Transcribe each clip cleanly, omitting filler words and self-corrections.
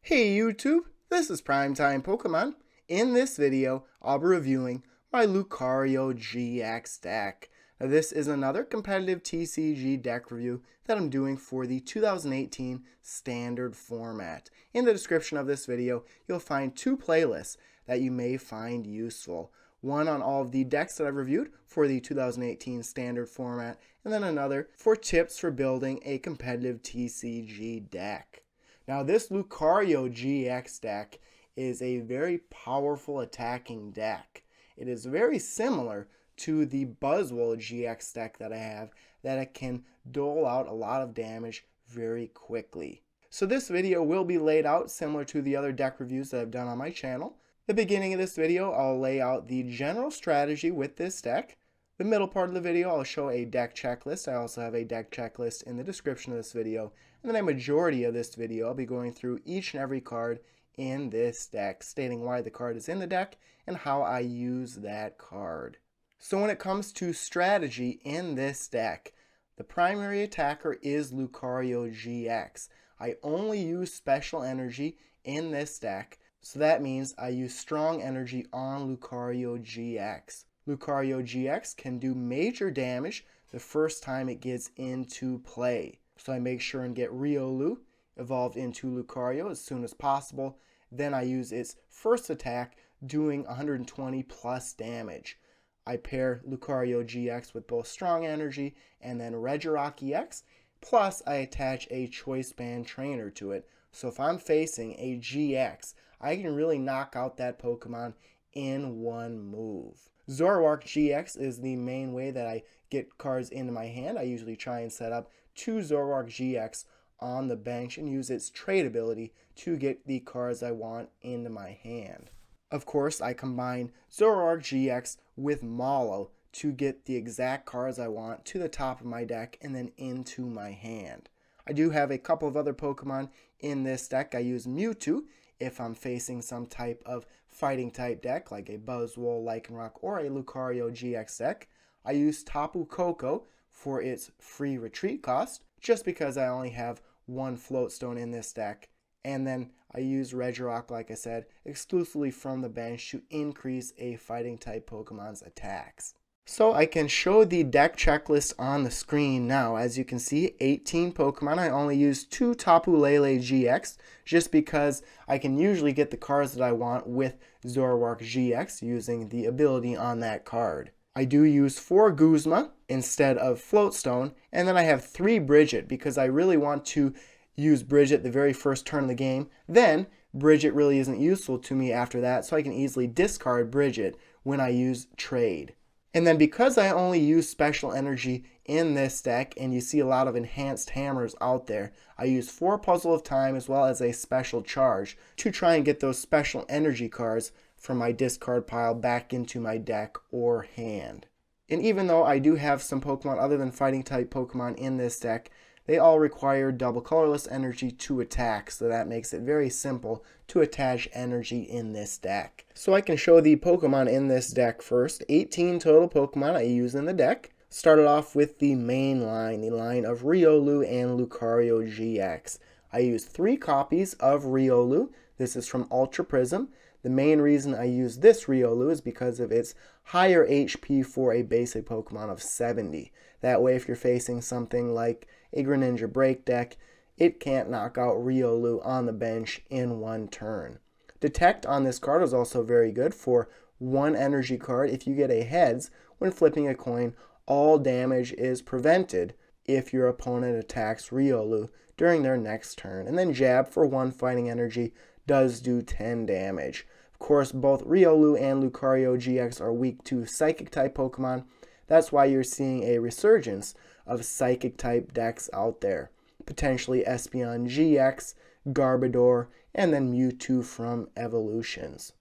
Hey YouTube, this is PrimetimePokemon. In this video, I'll be reviewing my Lucario GX deck. Now, this is another competitive TCG deck review that I'm doing for the 2018 Standard Format. In the description of this video, you'll find two playlists that you may find useful. One on all of the decks that I've reviewed for the 2018 Standard Format, and then another for tips for building a competitive TCG deck. Now, this Lucario GX deck is a very powerful attacking deck. It is very similar to the Buzzwole GX deck that I have, that it can dole out a lot of damage very quickly. So this video will be laid out similar to the other deck reviews that I've done on my channel. The beginning of this video, I'll lay out the general strategy with this deck. The middle part of the video, I'll show a deck checklist. I also have a deck checklist in the description of this video. And then a majority of this video, I'll be going through each and every card in this deck, stating why the card is in the deck and how I use that card. So when it comes to strategy in this deck, the primary attacker is Lucario GX. I only use special energy in this deck, so that means I use strong energy on Lucario GX. Lucario GX can do major damage the first time it gets into play. So I make sure and get Riolu evolved into Lucario as soon as possible. Then I use its first attack doing 120 plus damage. I pair Lucario GX with both strong energy and then Regirock EX, plus I attach a choice band trainer to it. So if I'm facing a GX, I can really knock out that Pokemon in one move. Zoroark GX is the main way that I get cards into my hand. I usually try and set up two Zoroark GX on the bench and use its trade ability to get the cards I want into my hand. Of course, I combine Zoroark GX with Malo to get the exact cards I want to the top of my deck and then into my hand. I do have a couple of other Pokemon in this deck. I use Mewtwo if I'm facing some type of fighting type deck like a Buzzwole, Lycanroc, or a Lucario GX deck. I use Tapu Koko for its free retreat cost, just because I only have one float stone in this deck. And then I use Regirock, like I said, exclusively from the bench to increase a fighting type Pokemon's attacks. So I can show the deck checklist on the screen now. As you can see, 18 Pokemon. I only use two Tapu Lele GX just because I can usually get the cards that I want with Zoroark GX using the ability on that card. I do use 4 Guzma instead of Floatstone, and then I have 3 Bridget because I really want to use Bridget the very first turn of the game. Then Bridget really isn't useful to me after that, so I can easily discard Bridget when I use Trade. And then because I only use special energy in this deck, and you see a lot of enhanced hammers out there, I use 4 Puzzle of Time as well as a special charge to try and get those special energy cards from my discard pile back into my deck or hand. And even though I do have some Pokemon other than fighting type Pokemon in this deck, they all require double colorless energy to attack, so that makes it very simple to attach energy in this deck. So I can show the Pokemon in this deck first. 18 total Pokemon I use in the deck. Started off with the main line, the line of Riolu and Lucario GX. I use 3 copies of Riolu. This is from Ultra Prism. The main reason I use this Riolu is because of its higher HP for a basic Pokemon of 70. That way, if you're facing something like a Greninja Break deck, it can't knock out Riolu on the bench in one turn. Detect on this card is also very good for 1 energy card. If you get a heads when flipping a coin, all damage is prevented if your opponent attacks Riolu during their next turn. And then Jab for 1 fighting energy does do 10 damage. Of course, both Riolu and Lucario GX are weak to Psychic type Pokemon. That's why you're seeing a resurgence of Psychic type decks out there. Potentially Espeon GX, Garbodor, and then Mewtwo from Evolutions.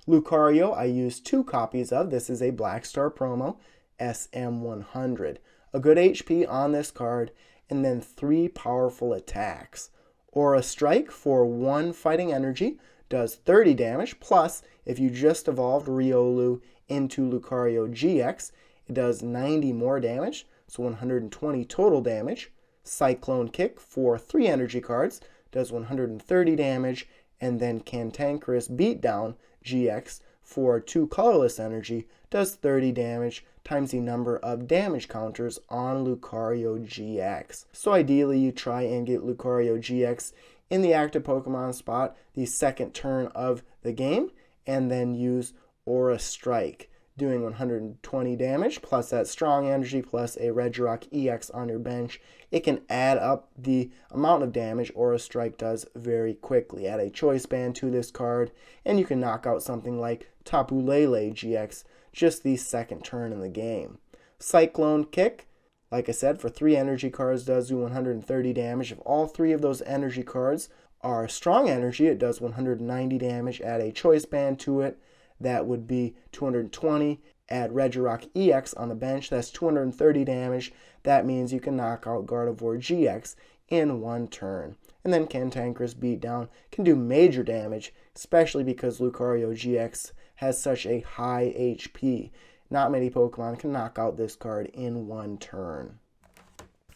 Lucario I use 2 copies of. This is a Black Star promo, SM100. A good HP on this card, and then 3 powerful attacks. Aura Strike for 1 fighting energy does 30 damage, plus if you just evolved Riolu into Lucario GX, it does 90 more damage, so 120 total damage. Cyclone Kick for 3 energy cards does 130 damage, and then Cantankerous Beatdown GX for 2 colorless energy does 30 damage times the number of damage counters on Lucario GX. So ideally you try and get Lucario GX in the active Pokemon spot the second turn of the game, and then use Aura Strike, doing 120 damage plus that strong energy plus a Regirock EX on your bench. It can add up the amount of damage Aura Strike does very quickly. Add a Choice Band to this card, and you can knock out something like Tapu Lele GX just the second turn in the game. Cyclone Kick, like I said, for 3 energy cards does do 130 damage. If all 3 of those energy cards are strong energy, it does 190 damage. Add a Choice Band to it, that would be 220. Add Regirock EX on the bench, that's 230 damage. That means you can knock out Gardevoir GX in 1 turn. And then Cantankerous Beatdown can do major damage, especially because Lucario GX has such a high HP. Not many Pokemon can knock out this card in 1 turn.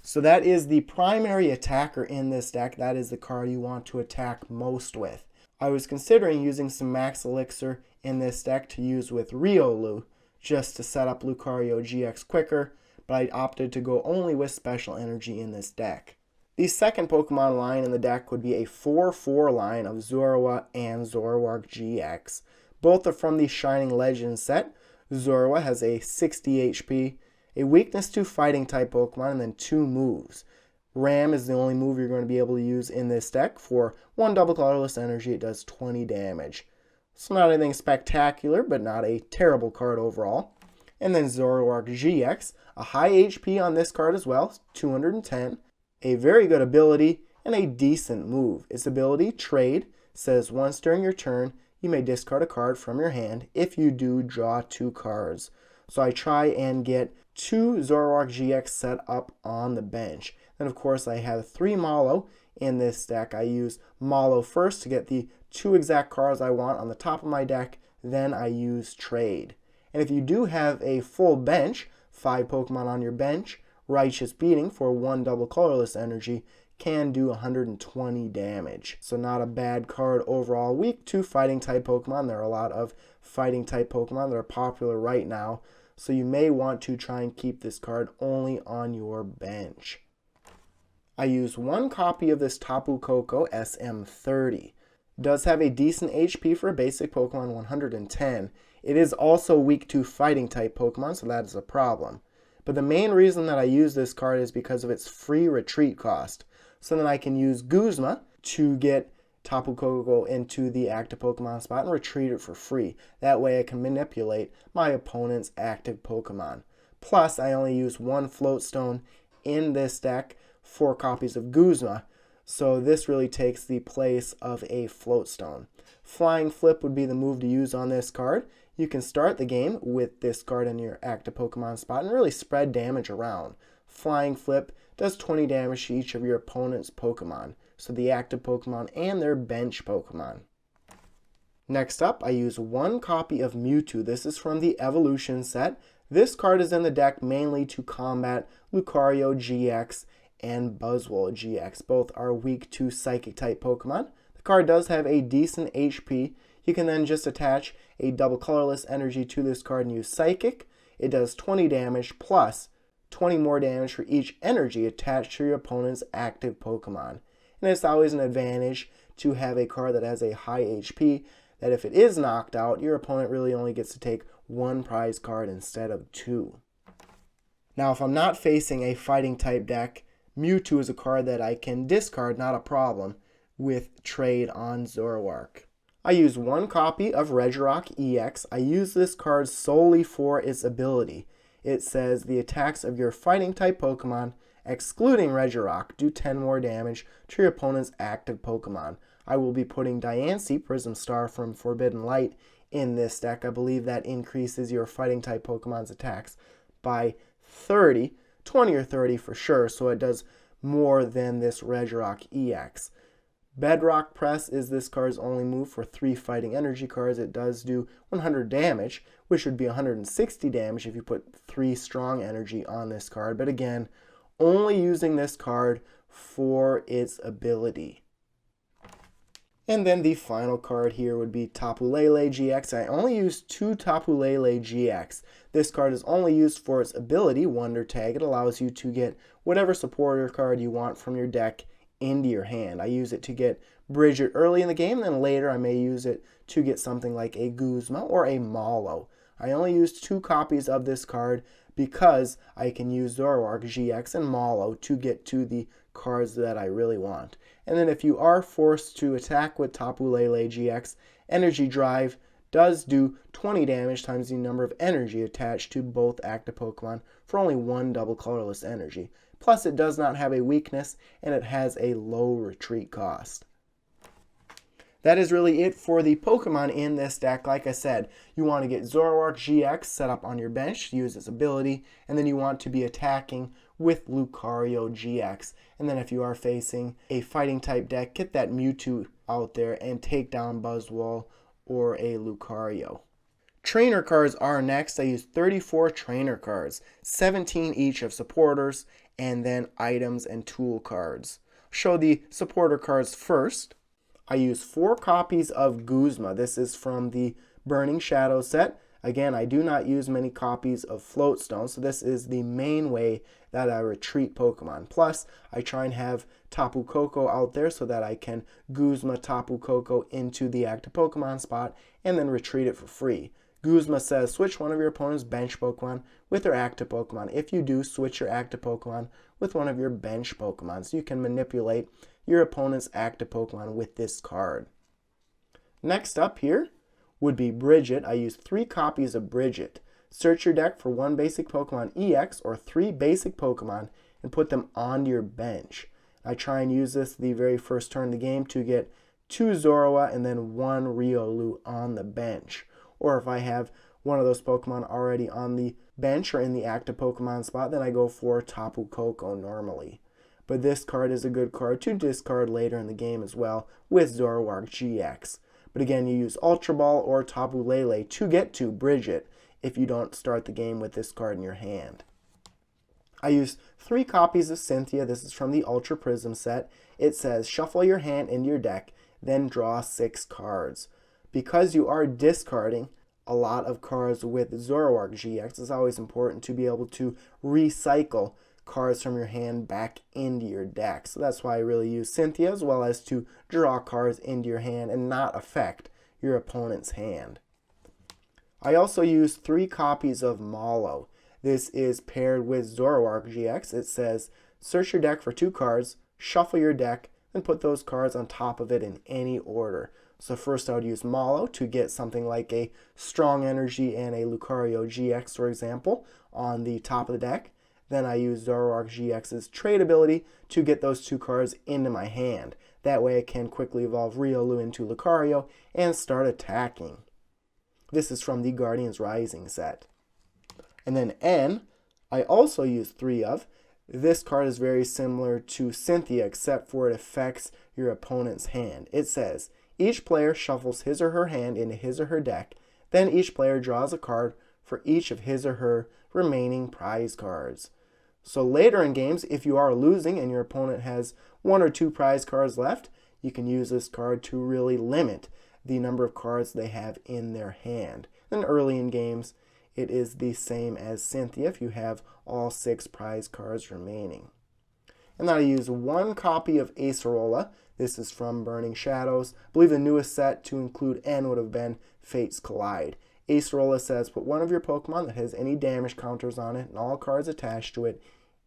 So that is the primary attacker in this deck. That is the card you want to attack most with. I was considering using some Max Elixir in this deck to use with Riolu, just to set up Lucario GX quicker, but I opted to go only with Special Energy in this deck. The second Pokemon line in the deck would be a 4-4 line of Zorua and Zoroark GX. Both are from the Shining Legends set. Zorua has a 60 HP, a weakness to fighting type Pokemon, and then 2 moves. Ram is the only move you're going to be able to use in this deck. For 1 double colorless energy, it does 20 damage. So not anything spectacular, but not a terrible card overall. And then Zoroark GX, a high HP on this card as well, 210. A very good ability and a decent move. Its ability, Trade, says once during your turn, you may discard a card from your hand. If you do, draw 2 cards. So I try and get 2 Zoroark GX set up on the bench. Then of course I have 3 Malo in this deck. I use Malo first to get the 2 exact cards I want on the top of my deck. Then I use Trade. And if you do have a full bench, 5 Pokemon on your bench, Righteous Beating for 1 double colorless energy can do 120 damage. So not a bad card overall. Weak to fighting type Pokemon. There are a lot of fighting type Pokemon that are popular right now, so you may want to try and keep this card only on your bench. I use 1 copy of this Tapu Koko SM30. It does have a decent HP for a basic Pokemon, 110. It is also weak to fighting type Pokemon, so that is a problem. But the main reason that I use this card is because of its free retreat cost. So then I can use Guzma to get Tapu Koko into the active Pokemon spot and retreat it for free. That way I can manipulate my opponent's active Pokemon. Plus, I only use 1 Float Stone in this deck, 4 copies of Guzma, so this really takes the place of a Float Stone. Flying Flip would be the move to use on this card. You can start the game with this card in your active Pokemon spot and really spread damage around. Flying Flip does 20 damage to each of your opponent's Pokemon, so the active Pokemon and their bench Pokemon. Next up, I use 1 copy of Mewtwo. This is from the Evolution set. This card is in the deck mainly to combat Lucario GX and Buzzwole GX. Both are weak to Psychic type Pokemon. The card does have a decent HP. You can then just attach a double colorless energy to this card and use Psychic. It does 20 damage plus 20 more damage for each energy attached to your opponent's active Pokemon. And it's always an advantage to have a card that has a high HP, that if it is knocked out, your opponent really only gets to take 1 prize card instead of 2. Now, if I'm not facing a fighting type deck, Mewtwo is a card that I can discard, not a problem, with Trade on Zoroark. I use 1 copy of Regirock EX. I use this card solely for its ability. It says the attacks of your fighting type Pokemon, excluding Regirock, do 10 more damage to your opponent's active Pokemon. I will be putting Diancie, Prism Star from Forbidden Light, in this deck. I believe that increases your fighting type Pokemon's attacks by 30, 20 or 30 for sure, so it does more than this Regirock EX. Bedrock Press is this card's only move for 3 fighting energy cards. It does do 100 damage, which would be 160 damage if you put 3 strong energy on this card. But again, only using this card for its ability. And then the final card here would be Tapu Lele GX. I only use 2 Tapu Lele GX. This card is only used for its ability, Wonder Tag. It allows you to get whatever supporter card you want from your deck into your hand. I use it to get Bridget early in the game, then later I may use it to get something like a Guzma or a Malo. I only use 2 copies of this card because I can use Zoroark GX and Malo to get to the cards that I really want. And then if you are forced to attack with Tapu Lele GX, Energy Drive does do 20 damage times the number of energy attached to both active Pokemon for only 1 double colorless energy. Plus it does not have a weakness and it has a low retreat cost. That is really it for the Pokemon in this deck. Like I said, you want to get Zoroark GX set up on your bench to use its ability, and then you want to be attacking with Lucario GX. And then if you are facing a fighting type deck, get that Mewtwo out there and take down Buzzwole or a Lucario. Trainer cards are next. I use 34 trainer cards, 17 each of supporters, and then items and tool cards. Show the supporter cards first. I use 4 copies of Guzma. This is from the Burning Shadow set. Again, I do not use many copies of Floatstone, so this is the main way that I retreat Pokemon. Plus, I try and have Tapu Koko out there so that I can Guzma Tapu Koko into the active Pokemon spot and then retreat it for free. Guzma says switch one of your opponent's bench Pokemon with their active Pokemon. If you do, switch your active Pokemon with one of your bench Pokemon, so you can manipulate your opponent's active Pokemon with this card. Next up here would be Bridget. I use 3 copies of Bridget. Search your deck for 1 basic Pokemon EX or 3 basic Pokemon and put them onto your bench. I try and use this the very first turn of the game to get 2 Zorua and then 1 Riolu on the bench. Or if I have one of those Pokemon already on the bench or in the active Pokemon spot, then I go for Tapu Koko normally. But this card is a good card to discard later in the game as well with Zoroark GX. But again, you use Ultra Ball or Tapu Lele to get to Bridget if you don't start the game with this card in your hand. I use 3 copies of Cynthia. This is from the Ultra Prism set. It says shuffle your hand into your deck, then draw 6 cards. Because you are discarding a lot of cards with Zoroark GX, it's always important to be able to recycle cards from your hand back into your deck. So that's why I really use Cynthia, as well as to draw cards into your hand and not affect your opponent's hand. I also use 3 copies of Malo. This is paired with Zoroark GX. It says search your deck for 2 cards, shuffle your deck, and put those cards on top of it in any order. So first I would use Malo to get something like a Strong Energy and a Lucario GX, for example, on the top of the deck. Then I use Zoroark GX's trade ability to get those 2 cards into my hand. That way I can quickly evolve Riolu into Lucario and start attacking. This is from the Guardians Rising set. And then N, I also use 3 of. This card is very similar to Cynthia except for it affects your opponent's hand. It says, each player shuffles his or her hand into his or her deck, then each player draws a card for each of his or her remaining prize cards. So later in games, if you are losing and your opponent has 1 or 2 prize cards left, you can use this card to really limit the number of cards they have in their hand. Then early in games, it is the same as Cynthia if you have all 6 prize cards remaining. And then I use 1 copy of Acerola. This is from Burning Shadows. I believe the newest set to include N would have been Fates Collide. Acerola says put one of your Pokemon that has any damage counters on it and all cards attached to it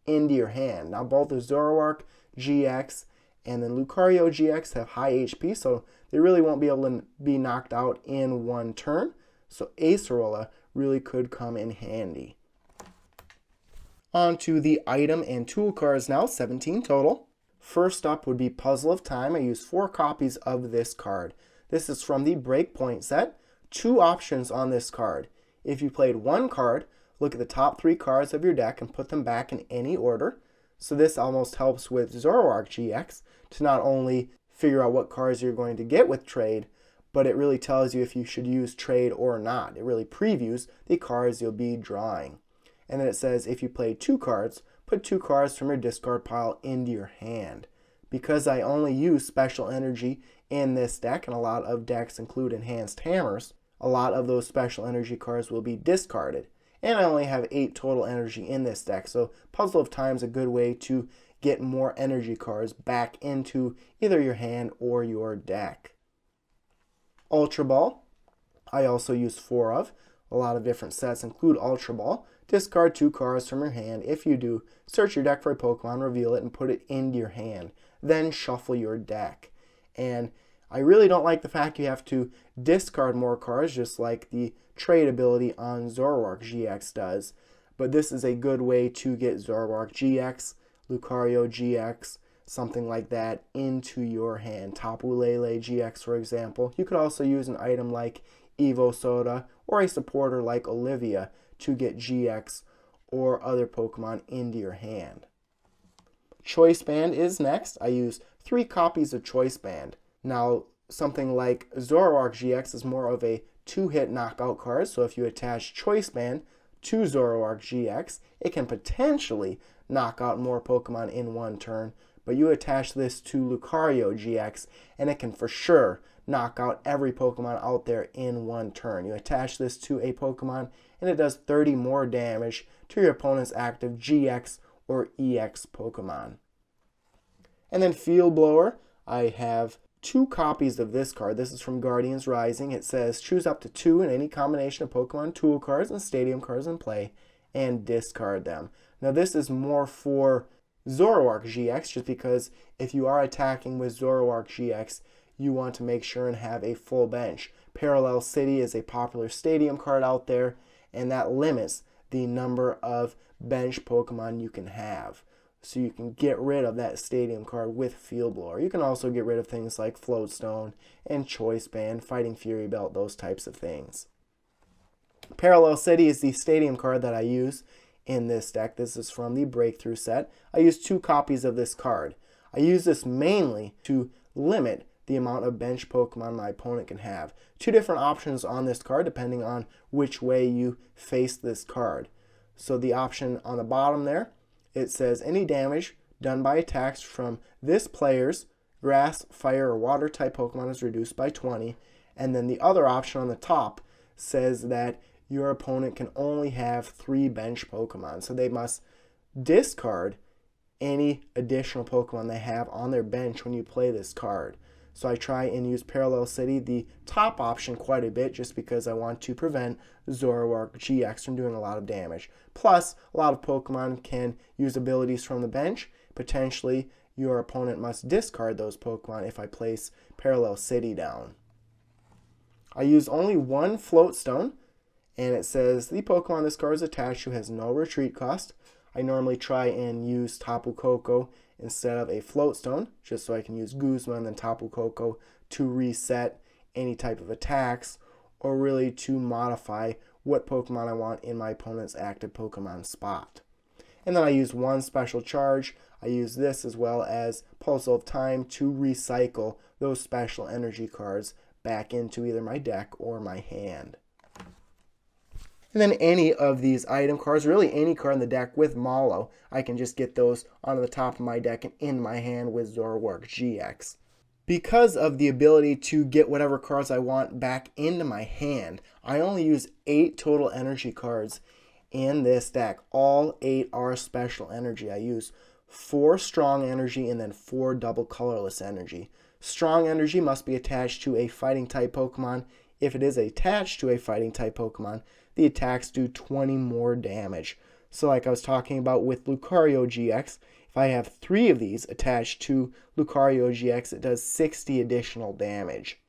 into your hand. Now both the Zoroark GX and then Lucario GX have high HP, so they really won't be able to be knocked out in 1 turn. So Acerola really could come in handy. On to the item and tool cards now, 17 total. First up would be Puzzle of Time. I use 4 copies of this card. This is from the Breakpoint set. 2 options on this card. If you played 1 card, look at the top 3 cards of your deck and put them back in any order. So this almost helps with Zoroark GX to not only figure out what cards you're going to get with trade, but it really tells you if you should use trade or not. It really previews the cards you'll be drawing. And then it says if you played 2 cards, put 2 cards from your discard pile into your hand. Because I only use Special Energy in this deck, and a lot of decks include enhanced hammers, a lot of those special energy cards will be discarded. And I only have 8 total energy in this deck, so Puzzle of Time is a good way to get more energy cards back into either your hand or your deck. Ultra Ball, I also use 4 of. A lot of different sets include Ultra Ball. Discard 2 cards from your hand. If you do, search your deck for a Pokemon, reveal it, and put it into your hand. Then shuffle your deck. And I really don't like the fact you have to discard more cards, just like the trade ability on Zoroark GX does. But this is a good way to get Zoroark GX, Lucario GX, something like that, into your hand. Tapu Lele GX, for example. You could also use an item like Evo Soda or a supporter like Olivia to get GX or other Pokemon into your hand. Choice Band is next. I use 3 copies of Choice Band. Now, something like Zoroark GX is more of a 2-hit knockout card, so if you attach Choice Band to Zoroark GX, it can potentially knock out more Pokemon in one turn, but you attach this to Lucario GX, and it can for sure knock out every Pokemon out there in one turn. You attach this to a Pokemon, and it does 30 more damage to your opponent's active GX or EX Pokemon. And then Field Blower, I have 2 copies of this card. This is from Guardians Rising. It says choose up to 2 in any combination of Pokemon Tool cards and Stadium cards in play and discard them. Now this is more for Zoroark GX, just because if you are attacking with Zoroark GX, you want to make sure and have a full bench. Parallel City is a popular Stadium card out there, and that limits the number of bench Pokemon you can have. So you can get rid of that Stadium card with Field Blower. You can also get rid of things like Floatstone and Choice Band, Fighting Fury Belt, those types of things. Parallel City is the Stadium card that I use in this deck. This is from the Breakthrough set. I use 2 copies of this card. I use this mainly to limit the amount of bench Pokemon my opponent can have. 2 different options on this card depending on which way you face this card. So the option on the bottom there, it says any damage done by attacks from this player's grass, fire, or water type Pokemon is reduced by 20. And then the other option on the top says that your opponent can only have 3 bench Pokemon. So they must discard any additional Pokemon they have on their bench when you play this card. So I try and use Parallel City, the top option, quite a bit just because I want to prevent Zoroark GX from doing a lot of damage. Plus, a lot of Pokemon can use abilities from the bench. Potentially, your opponent must discard those Pokemon if I place Parallel City down. I use only 1 Floatstone, and it says the Pokemon this card is attached to has no retreat cost. I normally try and use Tapu Koko instead of a Floatstone, just so I can use Guzma and then Tapu Koko to reset any type of attacks, or really to modify what Pokemon I want in my opponent's active Pokemon spot. And then I use 1 special charge. I use this as well as Puzzle of Time to recycle those special energy cards back into either my deck or my hand. And then any of these item cards, really any card in the deck with Malo, I can just get those onto the top of my deck and in my hand with Zoroark GX. Because of the ability to get whatever cards I want back into my hand, I only use 8 total energy cards in this deck. All 8 are special energy. I use 4 strong energy and then 4 double colorless energy. Strong energy must be attached to a fighting type Pokemon. If it is attached to a fighting type Pokemon, the attacks do 20 more damage. So like I was talking about with Lucario GX, if I have 3 of these attached to Lucario GX, it does 60 additional damage.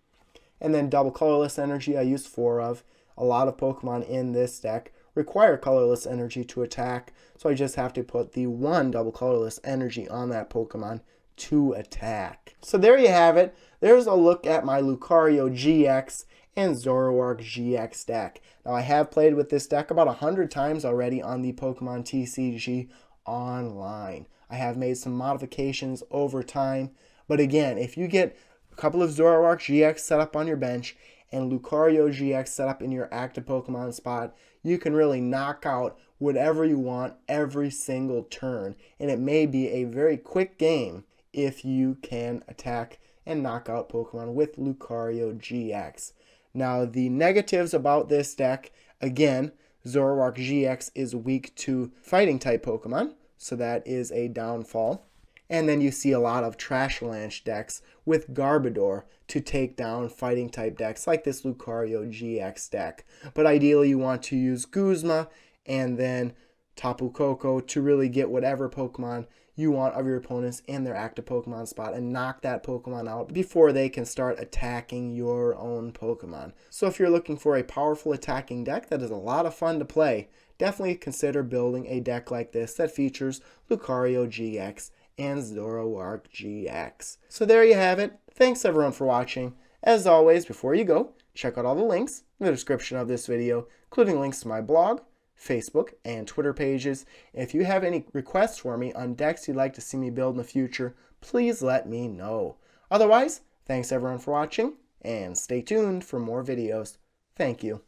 And then double colorless energy, I use 4 of. A lot of Pokemon in this deck require colorless energy to attack, so I just have to put the 1 double colorless energy on that Pokemon to attack. So there you have it. There's a look at my Lucario GX and Zoroark GX deck. Now I have played with this deck about 100 times already on the Pokemon TCG online. I have made some modifications over time, but again, if you get a couple of Zoroark GX set up on your bench and Lucario GX set up in your active Pokemon spot, you can really knock out whatever you want every single turn, and it may be a very quick game if you can attack and knock out Pokemon with Lucario GX. Now, the negatives about this deck, again, Zoroark GX is weak to fighting type Pokemon, so that is a downfall. And then you see a lot of Trashalanche decks with Garbodor to take down fighting type decks like this Lucario GX deck. But ideally you want to use Guzma and then Tapu Koko to really get whatever Pokemon you want of your opponents in their active Pokemon spot and knock that Pokemon out before they can start attacking your own Pokemon. So if you're looking for a powerful attacking deck that is a lot of fun to play, definitely consider building a deck like this that features Lucario GX and Zoroark GX. So there you have it. Thanks everyone for watching. As always, before you go, check out all the links in the description of this video, including links to my blog, Facebook, and Twitter pages. If you have any requests for me on decks you'd like to see me build in the future, please let me know. Otherwise, thanks everyone for watching, and stay tuned for more videos. Thank you.